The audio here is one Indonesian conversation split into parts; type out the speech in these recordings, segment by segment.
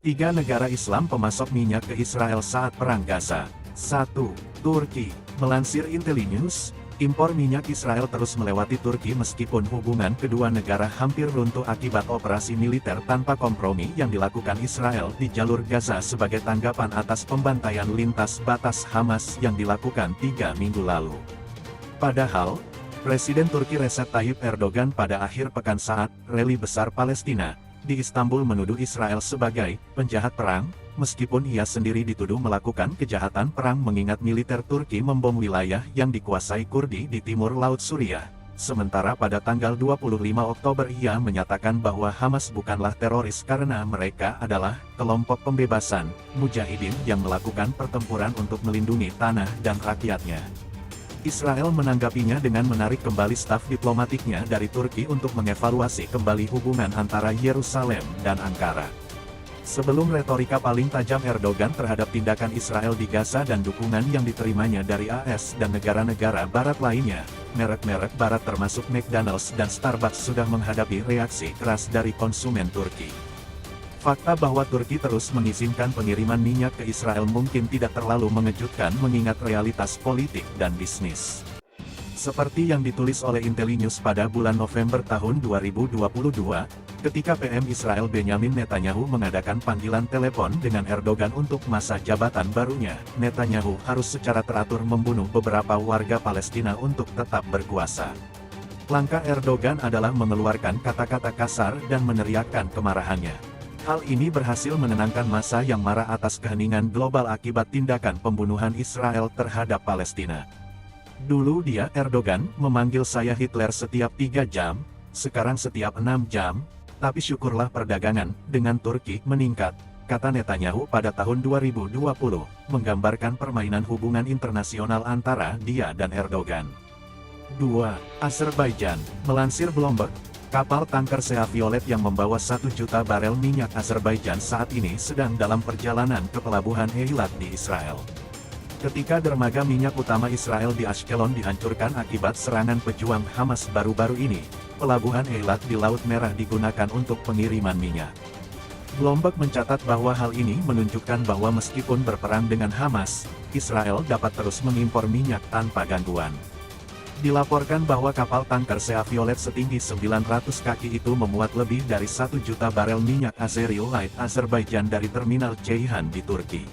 Tiga negara Islam pemasok minyak ke Israel saat Perang Gaza. 1. Turki. Melansir Intellinews, impor minyak Israel terus melewati Turki meskipun hubungan kedua negara hampir runtuh akibat operasi militer tanpa kompromi yang dilakukan Israel di jalur Gaza sebagai tanggapan atas pembantaian lintas batas Hamas yang dilakukan 3 minggu lalu. Padahal, Presiden Turki Recep Tayyip Erdogan pada akhir pekan saat rally besar Palestina di Istanbul menuduh Israel sebagai penjahat perang, meskipun ia sendiri dituduh melakukan kejahatan perang mengingat militer Turki membom wilayah yang dikuasai Kurdi di timur Laut Suriah. Sementara pada tanggal 25 Oktober ia menyatakan bahwa Hamas bukanlah teroris karena mereka adalah kelompok pembebasan, mujahidin yang melakukan pertempuran untuk melindungi tanah dan rakyatnya. Israel menanggapinya dengan menarik kembali staf diplomatiknya dari Turki untuk mengevaluasi kembali hubungan antara Yerusalem dan Ankara. Sebelum retorika paling tajam Erdogan terhadap tindakan Israel di Gaza dan dukungan yang diterimanya dari AS dan negara-negara barat lainnya, merek-merek barat termasuk McDonald's dan Starbucks sudah menghadapi reaksi keras dari konsumen Turki. Fakta bahwa Turki terus mengizinkan pengiriman minyak ke Israel mungkin tidak terlalu mengejutkan mengingat realitas politik dan bisnis. Seperti yang ditulis oleh Intellinews pada bulan November tahun 2022, ketika PM Israel Benjamin Netanyahu mengadakan panggilan telepon dengan Erdogan untuk masa jabatan barunya, Netanyahu harus secara teratur membunuh beberapa warga Palestina untuk tetap berkuasa. Langkah Erdogan adalah mengeluarkan kata-kata kasar dan meneriakkan kemarahannya. Hal ini berhasil menenangkan massa yang marah atas keheningan global akibat tindakan pembunuhan Israel terhadap Palestina. Dulu dia, Erdogan, memanggil saya Hitler setiap 3 jam, sekarang setiap 6 jam, tapi syukurlah perdagangan dengan Turki meningkat, kata Netanyahu pada tahun 2020, menggambarkan permainan hubungan internasional antara dia dan Erdogan. 2. Azerbaijan. Melansir Bloomberg, kapal tanker Sea Violet yang membawa 1 juta barel minyak Azerbaijan saat ini sedang dalam perjalanan ke pelabuhan Eilat di Israel. Ketika dermaga minyak utama Israel di Ashkelon dihancurkan akibat serangan pejuang Hamas baru-baru ini, pelabuhan Eilat di Laut Merah digunakan untuk pengiriman minyak. Bloomberg mencatat bahwa hal ini menunjukkan bahwa meskipun berperang dengan Hamas, Israel dapat terus mengimpor minyak tanpa gangguan. Dilaporkan bahwa kapal tanker Sea Violet setinggi 900 kaki itu memuat lebih dari 1 juta barel minyak Azeri Light Azerbaijan dari terminal Ceyhan di Turki.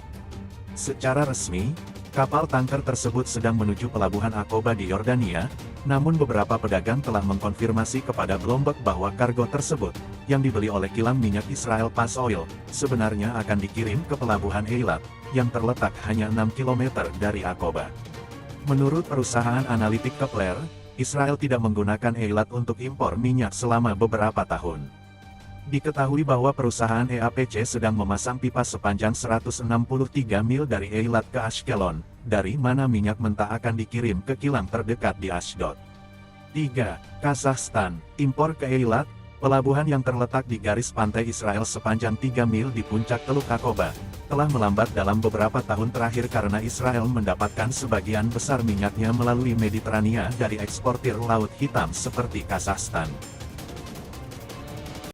Secara resmi, kapal tanker tersebut sedang menuju pelabuhan Aqaba di Yordania, namun beberapa pedagang telah mengkonfirmasi kepada Bloomberg bahwa kargo tersebut, yang dibeli oleh kilang minyak Israel Pas Oil, sebenarnya akan dikirim ke pelabuhan Eilat, yang terletak hanya 6 km dari Aqaba. Menurut perusahaan analitik Kepler, Israel tidak menggunakan Eilat untuk impor minyak selama beberapa tahun. Diketahui bahwa perusahaan EAPC sedang memasang pipa sepanjang 163 mil dari Eilat ke Ashkelon, dari mana minyak mentah akan dikirim ke kilang terdekat di Ashdod. 3. Kazakhstan. Impor ke Eilat, pelabuhan yang terletak di garis pantai Israel sepanjang 3 mil di puncak Teluk Aqaba, telah melambat dalam beberapa tahun terakhir karena Israel mendapatkan sebagian besar minyaknya melalui Mediterania dari eksportir Laut Hitam seperti Kazakhstan.